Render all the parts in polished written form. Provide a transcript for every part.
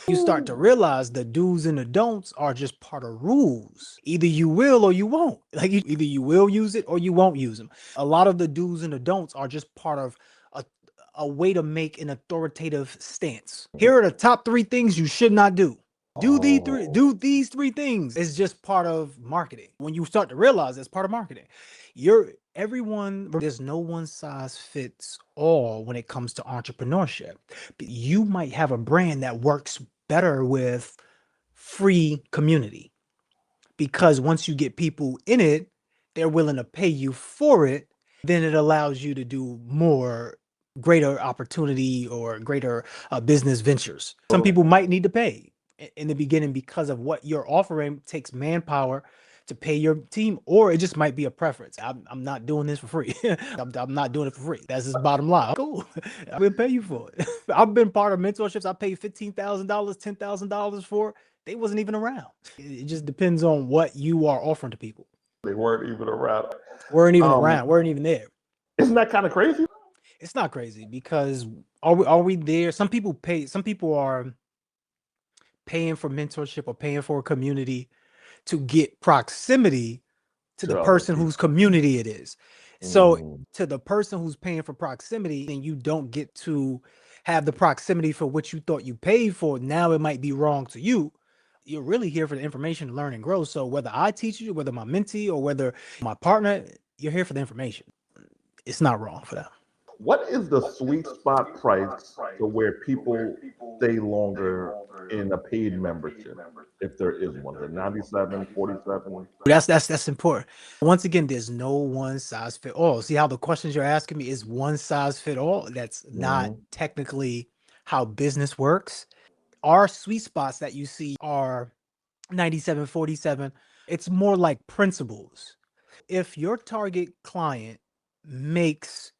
You start to realize the do's and the don'ts are just part of rules. Either you will or you won't. Either you will use it or you won't use them. A lot of the do's and the don'ts are just part of a, a way to make an authoritative stance. Here are the top 3 things you should not do. Do these three things. It's just part of marketing. When you start to realize it's part of marketing, there's no one size fits all when it comes to entrepreneurship. You might have a brand that works better with free community because once you get people in it, they're willing to pay you for it. Then it allows you to do more greater opportunity or greater business ventures. Some people might need to pay in the beginning because of what you're offering takes manpower to pay your team, or it just might be a preference. I'm not doing this for free. I'm not doing it for free. That's just bottom line. Cool. I will pay you for it. I've been part of mentorships I paid $15,000, $10,000 for. They wasn't even around. It just depends on what you are offering to people. They weren't even around. Weren't even there. Isn't that kind of crazy? It's not crazy because are we there? Some people are paying for mentorship or paying for a community to get proximity to the To other person people. whose community it is. So Mm. to the person who's paying for proximity, and you don't get to have the proximity for what you thought you paid for, now it might be wrong to you. You're really here for the information to learn and grow. So whether I teach you, whether my mentee or whether my partner, you're here for the information. It's not wrong for that. What is the sweet spot price to where people stay longer in a paid membership, if there is one? Is it 97, 47? That's important. Once again, there's no one size fit all. See how the questions you're asking me is one size fit all? That's not Mhm. technically how business works. Our sweet spots that you see are 97, 47. It's more like principles. If your target client makes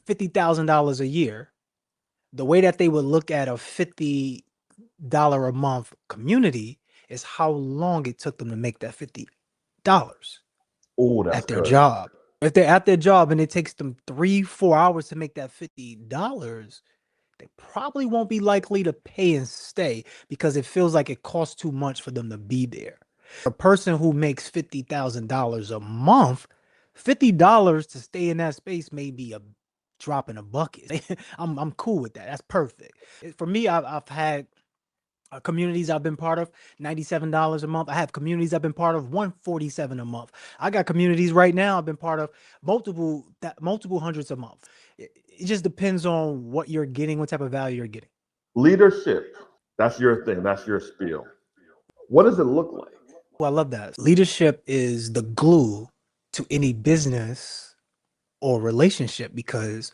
$50,000 a year, the way that they would look at a $50 a month community is how long it took them to make that $50 Oh, that's at their good. job. If they're at their job and it takes them 3, 4 hours to make that $50, they probably won't be likely to pay and stay because it feels like it costs too much for them to be there. A person who makes $50,000 a month, $50 to stay in that space may be a drop in a bucket. I'm cool with that. That's perfect. For me, I've had communities I've been part of, $97 a month. I have communities I've been part of, 147 a month. I got communities right now I've been part of multiple hundreds a month. It just depends on what you're getting, what type of value you're getting. Leadership. That's your thing. That's your spiel. What does it look like? Well, I love that. Leadership is the glue to any business or relationship because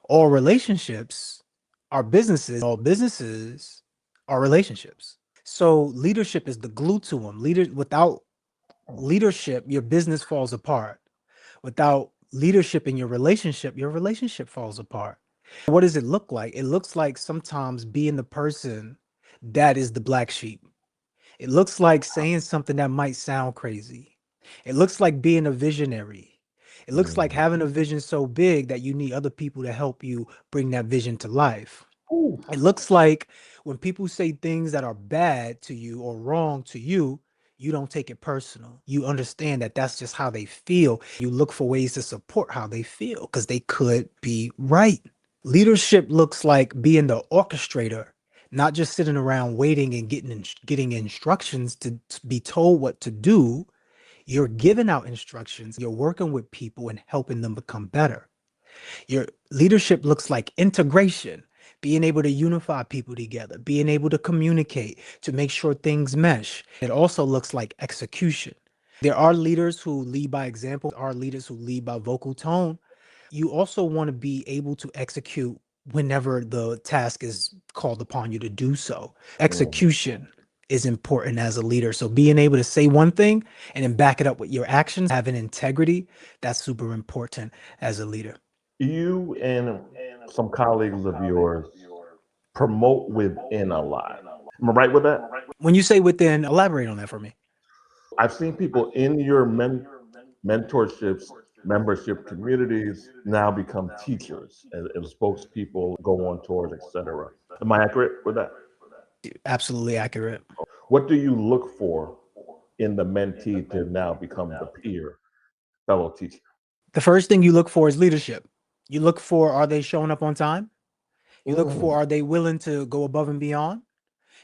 all relationships are businesses. All businesses are relationships. So leadership is the glue to them. Without leadership, your business falls apart. Without leadership in your relationship falls apart. What does it look like? It looks like sometimes being the person that is the black sheep. It looks like saying something that might sound crazy. It looks like being a visionary. It looks like Mm. having a vision so big that you need other people to help you bring that vision to life. Ooh. It looks like when people say things that are bad to you or wrong to you, you don't take it personal. You understand that that's just how they feel. You look for ways to support how they feel because they could be right. Leadership looks like being the orchestrator, not just sitting around waiting and getting instructions to be told what to do. You're giving out instructions. You're working with people and helping them become better. Your leadership looks like integration, being able to unify people together, being able to communicate to make sure things mesh. It also looks like execution. There are leaders who lead by example, are leaders who lead by vocal tone. You also want to be able to execute whenever the task is called upon you to do so. Mm. Execution is important as a leader. So being able to say one thing and then back it up with your actions, having integrity, that's super important as a leader. You and some colleagues of yours promote within a lot. Am I right with that? When you say within, elaborate on that for me. I've seen people in your mentorships, membership communities now become teachers and spokespeople, go on tours, etc. Am I accurate with that? Absolutely accurate. What do you look for in the mentee to now become the peer fellow teacher? The first thing you look for is leadership. You look for, are they showing up on time? You look Mm, for, are they willing to go above and beyond?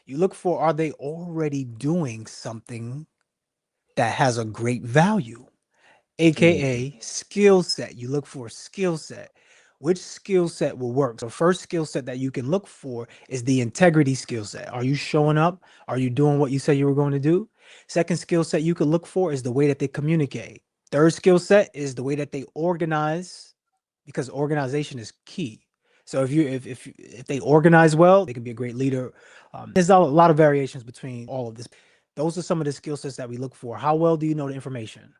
You look for, are they already doing something that has a great value, mm, aka skill set. You look for a skill set. Which skill set will work? So first skill set that you can look for is the integrity skill set. Are you showing up? Are you doing what you said you were going to do? Second skill set you could look for is the way that they communicate. Third skill set is the way that they organize, because organization is key. So if they organize well, they can be a great leader. There's a lot of variations between all of this. Those are some of the skill sets that we look for. How well do you know the information?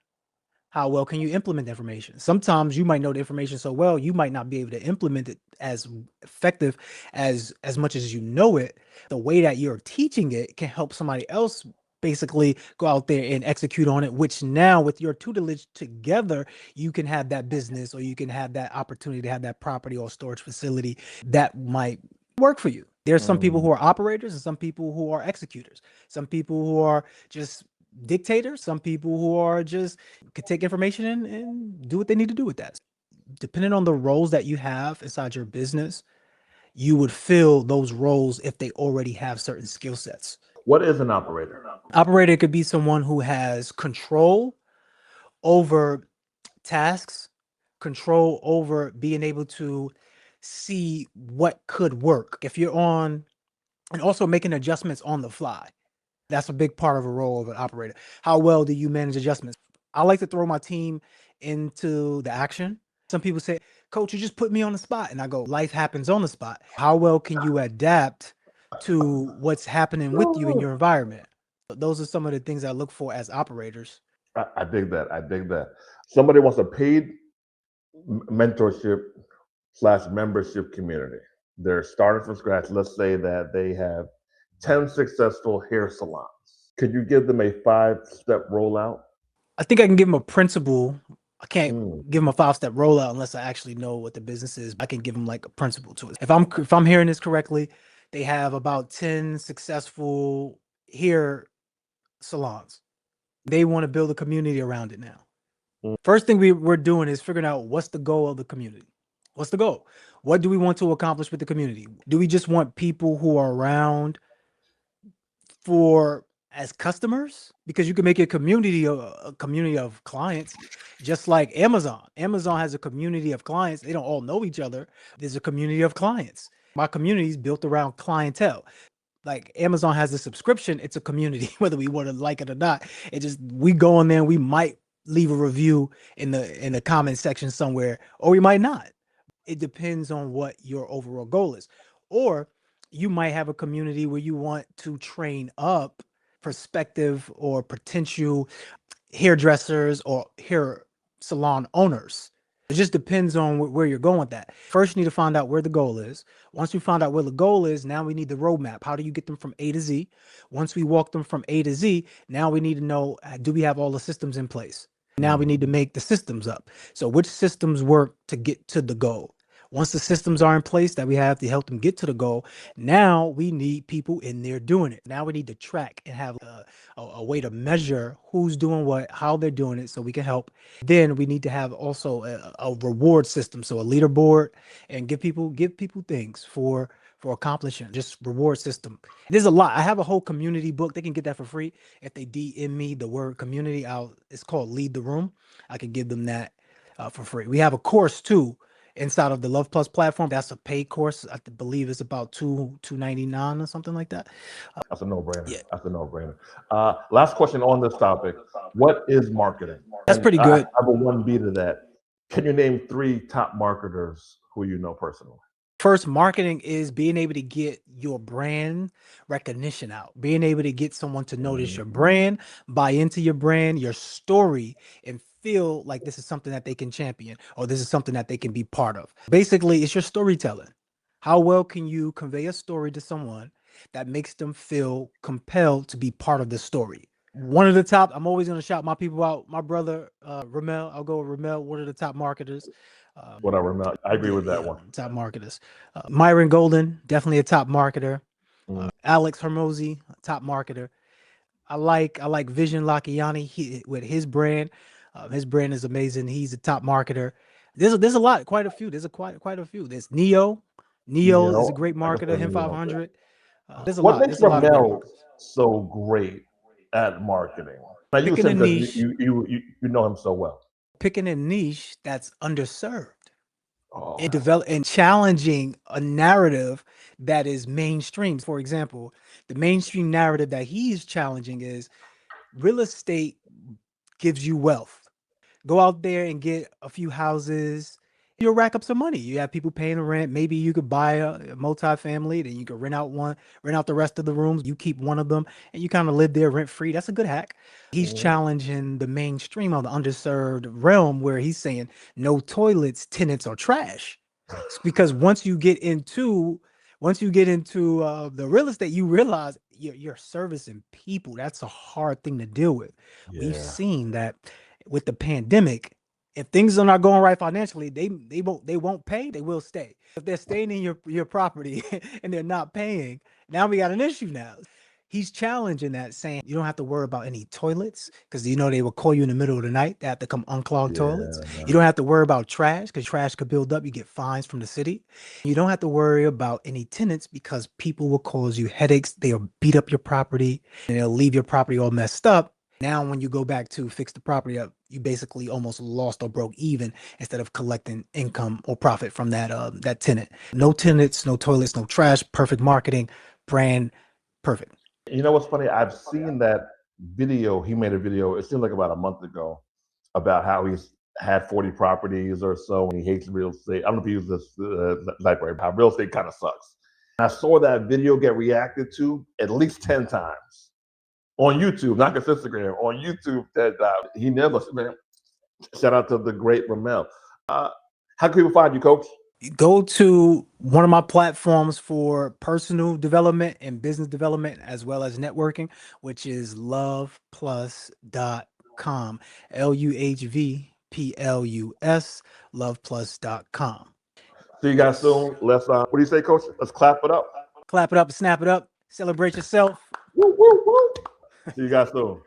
How well can you implement the information? Sometimes you might know the information so well, you might not be able to implement it as effective as much as you know it. The way that you're teaching it can help somebody else basically go out there and execute on it, which now with your tutelage together, you can have that business, or you can have that opportunity to have that property or storage facility that might work for you. There's some people mm. who are operators and some people who are executors. Some people who are just dictators, some people who are just could take information and do what they need to do with that. Depending on the roles that you have inside your business, you would fill those roles if they already have certain skill sets. What is an operator? Operator could be someone who has control over tasks, control over being able to see what could work. If you're on, and also making adjustments on the fly. That's a big part of a role of an operator. How well do you manage adjustments? I like to throw my team into the action. Some people say, Coach, you just put me on the spot. And I go, life happens on the spot. How well can you adapt to what's happening with you in your environment? Those are some of the things I look for as operators. I dig that. I dig that. Somebody wants a paid mentorship / membership community. They're starting from scratch. Let's say that they have 10 successful hair salons. Could you give them a 5-step rollout? I think I can give them a principle. I can't Mm, give them a 5-step rollout unless I actually know what the business is. I can give them like a principle to it. If I'm hearing this correctly, they have about 10 successful hair salons. They want to build a community around it now. mm. First thing we're doing is figuring out what's the goal of the community. What's the goal? What do we want to accomplish with the community? Do we just want people who are around for as customers? Because you can make a community of clients, just like Amazon. Amazon has a community of clients. They don't all know each other. There's a community of clients. My community is built around clientele. Like Amazon has a subscription, it's a community, whether we want to like it or not. It just, we go on there and we might leave a review in the comment section somewhere, or we might not. It depends on what your overall goal is. Or you might have a community where you want to train up prospective or potential hairdressers or hair salon owners. It just depends on where you're going with that. First, you need to find out where the goal is. Once we find out where the goal is, now we need the roadmap. How do you get them from A to Z? Once we walk them from A to Z, now we need to know, do we have all the systems in place? Now we need to make the systems up. So which systems work to get to the goal? Once the systems are in place that we have to help them get to the goal, now we need people in there doing it. Now we need to track and have a way to measure who's doing what, how they're doing it, so we can help. Then we need to have also a reward system, so a leaderboard, and give people things for accomplishing, just reward system. There's a lot. I have a whole community book. They can get that for free if they DM me the word community. It's called Lead the Room. I can give them that for free. We have a course too inside of the Love Plus platform. That's a paid course. I believe it's about $299 or something like that. That's a no-brainer. Yeah, That's a no-brainer. Last question on this topic. What is marketing? that's And pretty I good. have a 1B to that. Can you name 3 top marketers who you know personally? First, marketing is being able to get your brand recognition out, being able to get someone to notice your brand, buy into your brand, your story, and feel like this is something that they can champion, or this is something that they can be part of. Basically, it's your storytelling. How well can you convey a story to someone that makes them feel compelled to be part of the story? One of the top, I'm always going to shout my people out. My brother, Ramel, I'll go with Ramel, one of the top marketers. Whatever. I agree Yeah, with that yeah, one. top marketers. Myron Golden, definitely a top marketer. Alex Hermosi, top marketer. I like Vision Lakiani. He with his brand. His brand is amazing. He's a top marketer. There's a lot, quite a few. There's quite a few. There's Neo. Neo is a Neo, great I can marketer. say Him Neo. 500. There's a What lot. makes There's a lot of great Ramel marketers. so great at marketing? I use Picking a him because niche, you know him so well. picking a niche that's underserved. Oh, And develop and challenging a narrative that is mainstream. For example, the mainstream narrative that he's challenging is real estate gives you wealth. Go out there and get a few houses. You'll rack up some money. You have people paying the rent. Maybe you could buy a multi-family, then you could rent out the rest of the rooms. You keep one of them and you kind of live there rent free. That's a good hack. He's mhm. challenging the mainstream of the underserved realm where he's saying no toilets, tenants are trash. It's because once you get into the real estate, you realize you're servicing people. That's a hard thing to deal with. We've Yeah. seen that with the pandemic. If things are not going right financially, they won't pay. They will stay. If they're staying in your property and they're not paying, now we got an issue now. He's challenging that, saying you don't have to worry about any toilets because they will call you in the middle of the night. They have to come unclog toilets. You don't have to worry about trash because trash could build up. You get fines from the city. You don't have to worry about any tenants because people will cause you headaches. They'll beat up your property and they'll leave your property all messed up. Now, when you go back to fix the property up, you basically almost lost or broke even instead of collecting income or profit from that tenant. No tenants, no toilets, no trash. Perfect marketing, brand, perfect. You know what's funny? I've seen that video. He made a video. It seemed like about a month ago about how he's had 40 properties or so, and he hates real estate. I don't know if he used this library, how real estate kind of sucks. And I saw that video get reacted to at least 10 times on YouTube, not just Instagram, on YouTube. That he never, man. Shout out to the great Ramel. How can people find you, Coach? Go to one of my platforms for personal development and business development as well as networking, which is loveplus.com. LUHVPLUS, loveplus.com. See you guys soon. Let's what do you say, Coach? Let's clap it up. Clap it up, snap it up, celebrate yourself. Woo, woo, woo. See you guys soon.